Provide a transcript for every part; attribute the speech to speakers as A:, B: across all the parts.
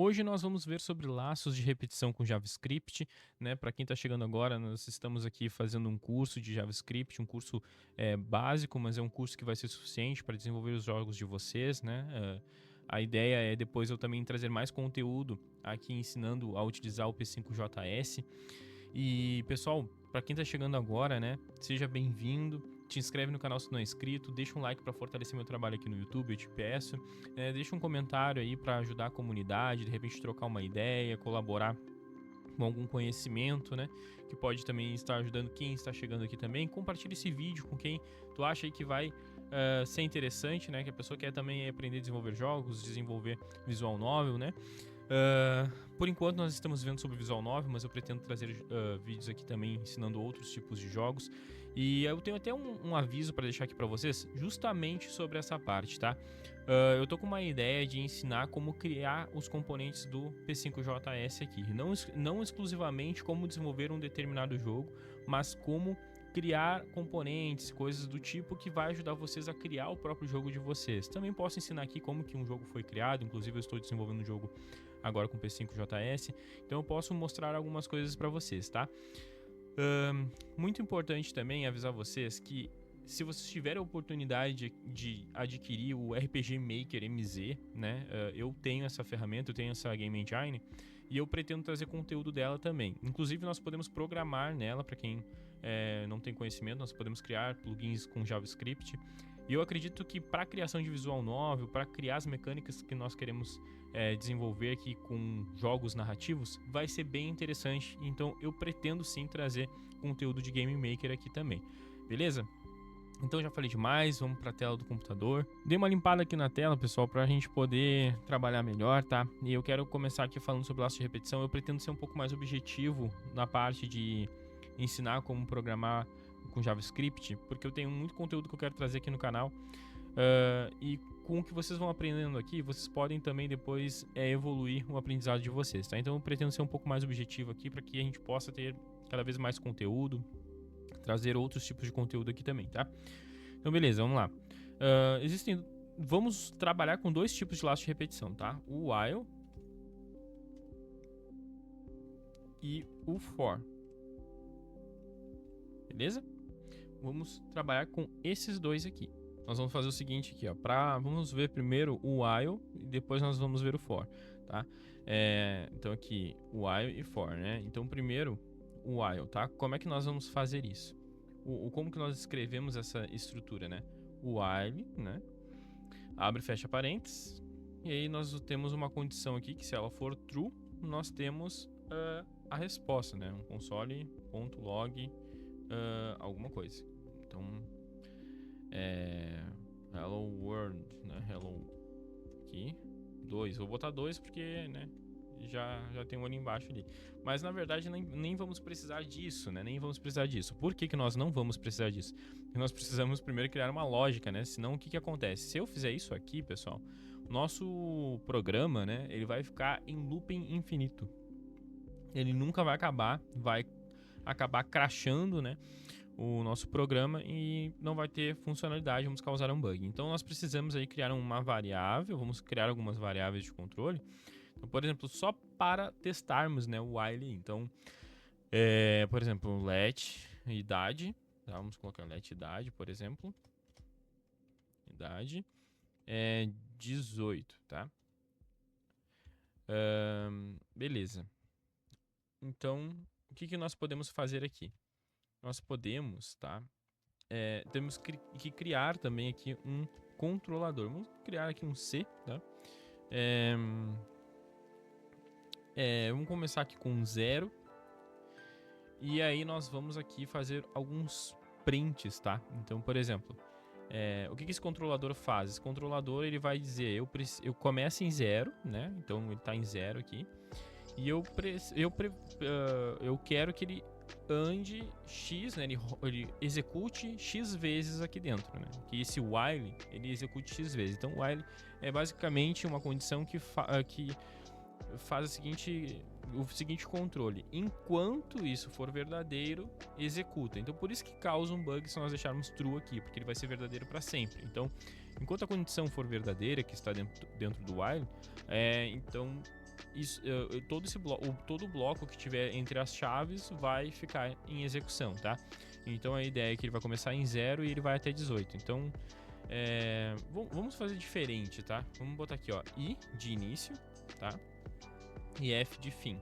A: Hoje nós vamos ver sobre laços de repetição com JavaScript, né? Para quem está chegando agora, nós estamos aqui fazendo um curso de JavaScript, um curso básico, mas é um curso que vai ser suficiente para desenvolver os jogos de vocês, né? A ideia é depois eu também trazer mais conteúdo aqui ensinando a utilizar o P5JS. E pessoal, para quem está chegando agora, né? Seja bem-vindo. Te inscreve no canal se não é inscrito, deixa um like para fortalecer meu trabalho aqui no YouTube, eu te peço. Deixa um comentário aí para ajudar a comunidade, de repente trocar uma ideia, colaborar com algum conhecimento, né? Que pode também estar ajudando quem está chegando aqui também. Compartilha esse vídeo com quem tu acha aí que vai ser interessante, né? Que a pessoa quer também aprender a desenvolver jogos, desenvolver visual novel, né? Por enquanto nós estamos vendo sobre Visual Novel, mas eu pretendo trazer vídeos aqui também ensinando outros tipos de jogos. E eu tenho até um aviso para deixar aqui para vocês, justamente sobre essa parte, tá? Eu tô com uma ideia de ensinar como criar os componentes do P5JS aqui. Não exclusivamente como desenvolver um determinado jogo, mas como criar componentes, coisas do tipo que vai ajudar vocês a criar o próprio jogo de vocês. Também posso ensinar aqui como que um jogo foi criado, inclusive eu estou desenvolvendo um jogo agora com P5JS, então eu posso mostrar algumas coisas para vocês, tá? Muito importante também avisar vocês que se vocês tiverem a oportunidade de adquirir o RPG Maker MZ, né? Eu tenho essa ferramenta, eu tenho essa Game Engine e eu pretendo trazer conteúdo dela também. Inclusive nós podemos programar nela, para quem não tem conhecimento, nós podemos criar plugins com JavaScript. E eu acredito que para a criação de visual novel, para criar as mecânicas que nós queremos desenvolver aqui com jogos narrativos, vai ser bem interessante. Então eu pretendo sim trazer conteúdo de Game Maker aqui também, beleza? Então já falei demais, vamos para a tela do computador. Dei uma limpada aqui na tela, pessoal, para a gente poder trabalhar melhor, tá? E eu quero começar aqui falando sobre laço de repetição. Eu pretendo ser um pouco mais objetivo na parte de ensinar como programar com JavaScript, porque eu tenho muito conteúdo que eu quero trazer aqui no canal. E com o que vocês vão aprendendo aqui, vocês podem também depois evoluir o aprendizado de vocês, tá? Então eu pretendo ser um pouco mais objetivo aqui para que a gente possa ter cada vez mais conteúdo, trazer outros tipos de conteúdo aqui também, tá? Então beleza, vamos lá. Vamos trabalhar com dois tipos de laço de repetição, tá? O while e o for. Beleza? Vamos trabalhar com esses dois aqui. Nós vamos fazer o seguinte aqui, ó. Vamos ver primeiro o while e depois nós vamos ver o for, tá? Então aqui, while e for, né? Então primeiro o while, tá? Como é que nós vamos fazer isso? Como que nós escrevemos essa estrutura, né? O while, né? Abre e fecha parênteses. E aí nós temos uma condição aqui que se ela for true, nós temos a resposta, né? Um console.log alguma coisa. Então, hello world, né? Hello aqui, 2. Vou botar 2 porque, né? Já tem um ali embaixo ali. Mas na verdade nem vamos precisar disso, né? Nem vamos precisar disso. Por que nós não vamos precisar disso? Porque nós precisamos primeiro criar uma lógica, né? Senão o que acontece? Se eu fizer isso aqui, pessoal, o nosso programa, né? Ele vai ficar em looping infinito. Ele nunca vai acabar crashando, né? O nosso programa e não vai ter funcionalidade, vamos causar um bug. Então nós precisamos aí criar uma variável, vamos criar algumas variáveis de controle. Então, por exemplo, só para testarmos, né, o while. Então, por exemplo, let idade, tá? Vamos colocar let idade, por exemplo. Idade é 18, tá? Beleza. Então, o que nós podemos fazer aqui? Nós podemos, tá? Temos que criar também aqui um controlador. Vamos criar aqui um C, tá? Vamos começar aqui com 0. E aí nós vamos aqui fazer alguns prints, tá? Então, por exemplo, o que esse controlador faz? Esse controlador ele vai dizer, eu começo em 0, né? Então ele está em 0 aqui. E eu quero que ele ande x, né? Ele execute x vezes aqui dentro, né? Que esse while ele execute x vezes. Então, o while é basicamente uma condição que faz o seguinte controle: enquanto isso for verdadeiro, executa. Então por isso que causa um bug se nós deixarmos true aqui, porque ele vai ser verdadeiro para sempre. Então, enquanto a condição for verdadeira, que está dentro do while, então todo o bloco que tiver entre as chaves vai ficar em execução, tá? Então a ideia é que ele vai começar em 0 e ele vai até 18. Então, vamos fazer diferente, tá? Vamos botar aqui, ó, I de início, tá? E F de fim.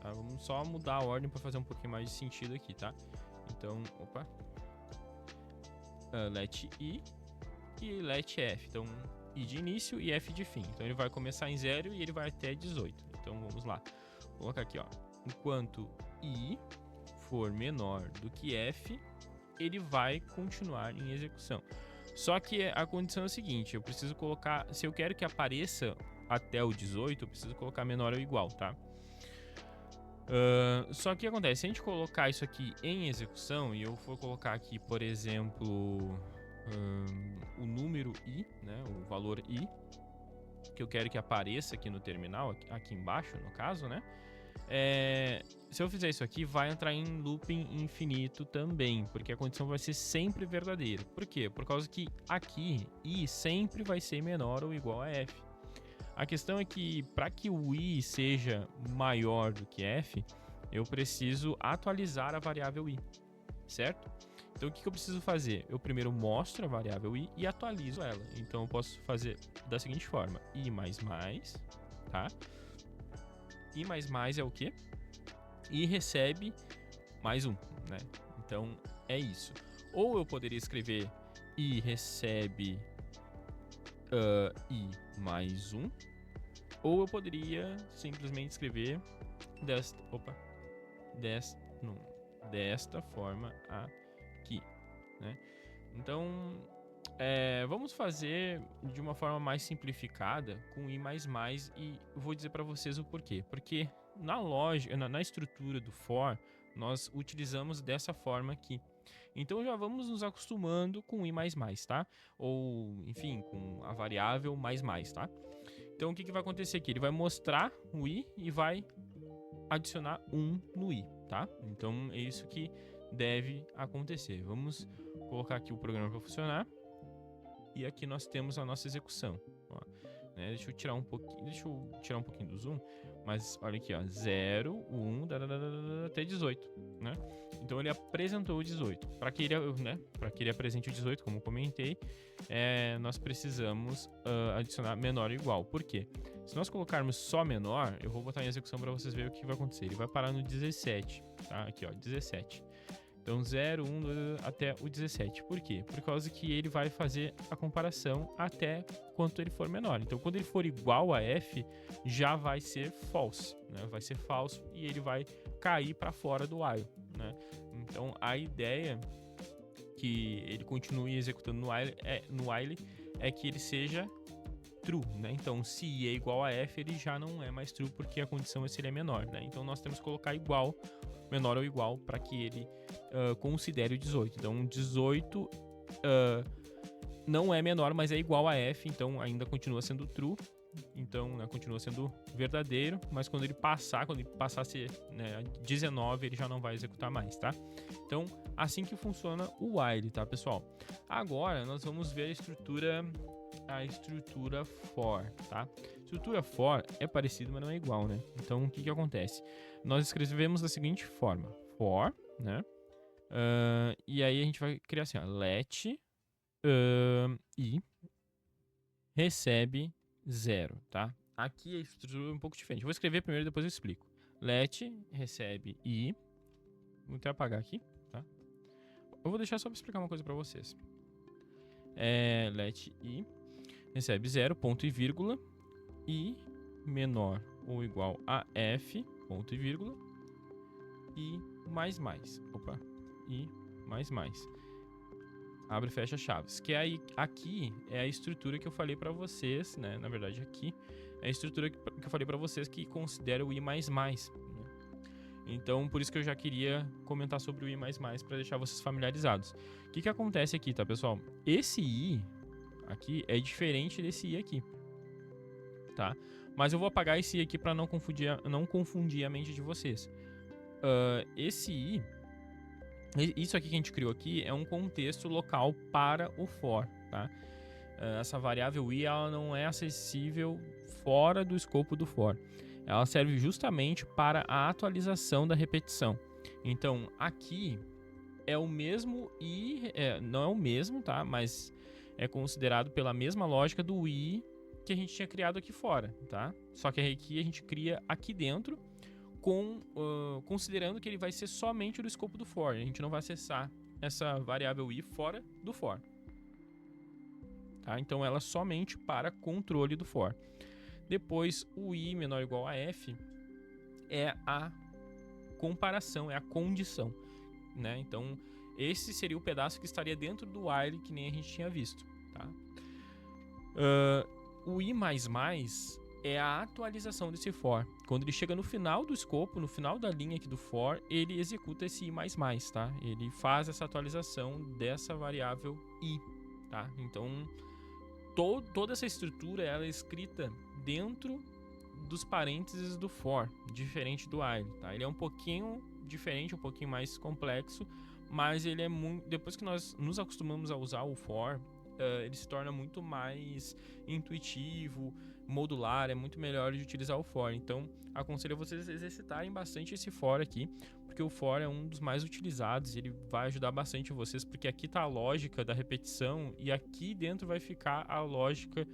A: Tá? Vamos só mudar a ordem para fazer um pouquinho mais de sentido aqui, tá? Então, opa. Let I e let F. Então, I de início e F de fim. Então, ele vai começar em 0 e ele vai até 18. Então, vamos lá. Vou colocar aqui, ó. Enquanto I for menor do que F, ele vai continuar em execução. Só que a condição é a seguinte, eu preciso colocar, se eu quero que apareça até o 18, eu preciso colocar menor ou igual, tá? Só que o que acontece, se a gente colocar isso aqui em execução, e eu for colocar aqui, por exemplo, o número I, né, o valor I, que eu quero que apareça aqui no terminal, aqui embaixo, no caso, né? Se eu fizer isso aqui, vai entrar em looping infinito também, porque a condição vai ser sempre verdadeira. Por quê? Por causa que aqui, I sempre vai ser menor ou igual a F. A questão é que, para que o I seja maior do que F, eu preciso atualizar a variável I, certo? Então, o que eu preciso fazer? Eu primeiro mostro a variável I e atualizo ela. Então, eu posso fazer da seguinte forma. I mais mais, tá? I mais mais é o quê? I recebe mais 1, né? Então, é isso. Ou eu poderia escrever I recebe I mais 1. Ou eu poderia simplesmente escrever desta forma aqui, né? Então, vamos fazer de uma forma mais simplificada com I++, e eu vou dizer para vocês o porquê. Porque na lógica, na estrutura do for, nós utilizamos dessa forma aqui. Então já vamos nos acostumando com I++, tá? Ou, enfim, com a variável mais, tá? Então o que vai acontecer aqui? Ele vai mostrar o I e vai adicionar 1 no I, tá? Então é isso que deve acontecer. Vamos colocar aqui o programa para funcionar. E aqui nós temos a nossa execução. Ó, né? Deixa eu tirar um pouquinho do zoom. Mas olha aqui, ó, 0, 1, até 18, né? Então ele apresentou o 18. Para que ele apresente o 18, como eu comentei, nós precisamos adicionar menor ou igual. Por quê? Se nós colocarmos só menor, eu vou botar em execução para vocês verem o que vai acontecer. Ele vai parar no 17, tá? Aqui, ó, 17. Então 0, 1, até o 17. Por quê? Por causa que ele vai fazer a comparação até quanto ele for menor. Então quando ele for igual a F, já vai ser false, né? Vai ser falso e ele vai cair para fora do while, né? Então a ideia que ele continue executando no while é que ele seja true, né? Então se I é igual a F, ele já não é mais true porque a condição é se ele é menor, né? Então nós temos que colocar igual, menor ou igual para que ele considere o 18. Então 18 não é menor, mas é igual a F, então ainda continua sendo true. Então, né, continua sendo verdadeiro, mas quando ele passar a ser, né, 19, ele já não vai executar mais, tá? Então, assim que funciona o while, tá, pessoal? Agora, nós vamos ver a estrutura for, tá? A estrutura for é parecida, mas não é igual, né? Então, o que acontece? Nós escrevemos da seguinte forma, for, né? E aí a gente vai criar assim, ó, let I recebe 0, tá? Aqui a estrutura é um pouco diferente. Vou escrever primeiro e depois eu explico. Let recebe I. Vou até apagar aqui, tá? Eu vou deixar só para explicar uma coisa para vocês. Let I recebe 0, ponto e vírgula, I menor ou igual a F, ponto e vírgula, I mais mais. Opa, I mais mais. Abre e fecha chaves, que aí aqui é a estrutura que eu falei para vocês, né? Na verdade aqui é a estrutura que eu falei para vocês que considera o I++, né? Então por isso que eu já queria comentar sobre o I++ para deixar vocês familiarizados. O que acontece aqui, tá, pessoal? Esse I aqui é diferente desse I aqui, tá? Mas eu vou apagar esse I aqui para não confundir a mente de vocês. Esse I, isso aqui que a gente criou aqui é um contexto local para o for, tá? essa variável i ela não é acessível fora do escopo do for. Ela serve justamente para a atualização da repetição. Então, aqui é o mesmo i, não é o mesmo, tá? Mas é considerado pela mesma lógica do i que a gente tinha criado aqui fora, tá? Só que aqui a gente cria aqui dentro, considerando que ele vai ser somente do escopo do for. A gente não vai acessar essa variável i fora do for. Tá? Então ela é somente para controle do for. Depois o i menor ou igual a f é a comparação, é a condição, né? Então esse seria o pedaço que estaria dentro do while que nem a gente tinha visto, tá? O i++ é a atualização desse for. Quando ele chega no final do escopo, no final da linha aqui do for, ele executa esse i++, tá? Ele faz essa atualização dessa variável i, tá? Então toda essa estrutura ela é escrita dentro dos parênteses do for, diferente do while, tá? Ele é um pouquinho diferente, um pouquinho mais complexo, mas ele é muito, depois que nós nos acostumamos a usar o for, ele se torna muito mais intuitivo, modular, é muito melhor de utilizar o for. Então aconselho vocês a exercitarem bastante esse for aqui, porque o for é um dos mais utilizados, ele vai ajudar bastante vocês, porque aqui está a lógica da repetição e aqui dentro vai ficar a lógica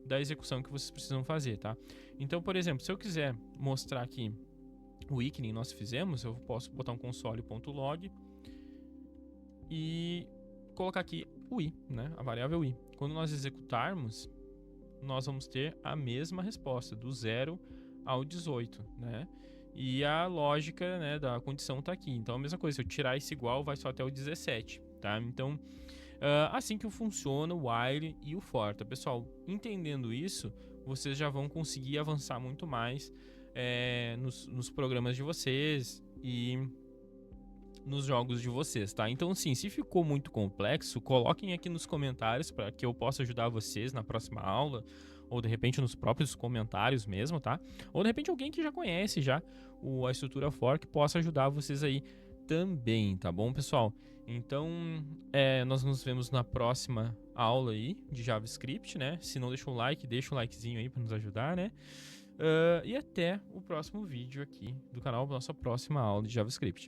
A: da execução que vocês precisam fazer, tá? Então, por exemplo, se eu quiser mostrar aqui o i que nem nós fizemos, eu posso botar um console.log e colocar aqui o i, né? A variável i. Quando nós executarmos, nós vamos ter a mesma resposta, do 0 ao 18, né? E a lógica, né, da condição está aqui. Então, a mesma coisa, se eu tirar esse igual, vai só até o 17, tá? Então, assim que funciona o while e o for, tá, pessoal? Entendendo isso, vocês já vão conseguir avançar muito mais nos programas de vocês e nos jogos de vocês, tá? Então, assim, se ficou muito complexo, coloquem aqui nos comentários para que eu possa ajudar vocês na próxima aula, ou de repente nos próprios comentários mesmo, tá? Ou de repente alguém que já conhece já a estrutura for que possa ajudar vocês aí também, tá bom, pessoal? Então, nós nos vemos na próxima aula aí de JavaScript, né? Se não deixa um like, deixa um likezinho aí para nos ajudar, né? E até o próximo vídeo aqui do canal, nossa próxima aula de JavaScript.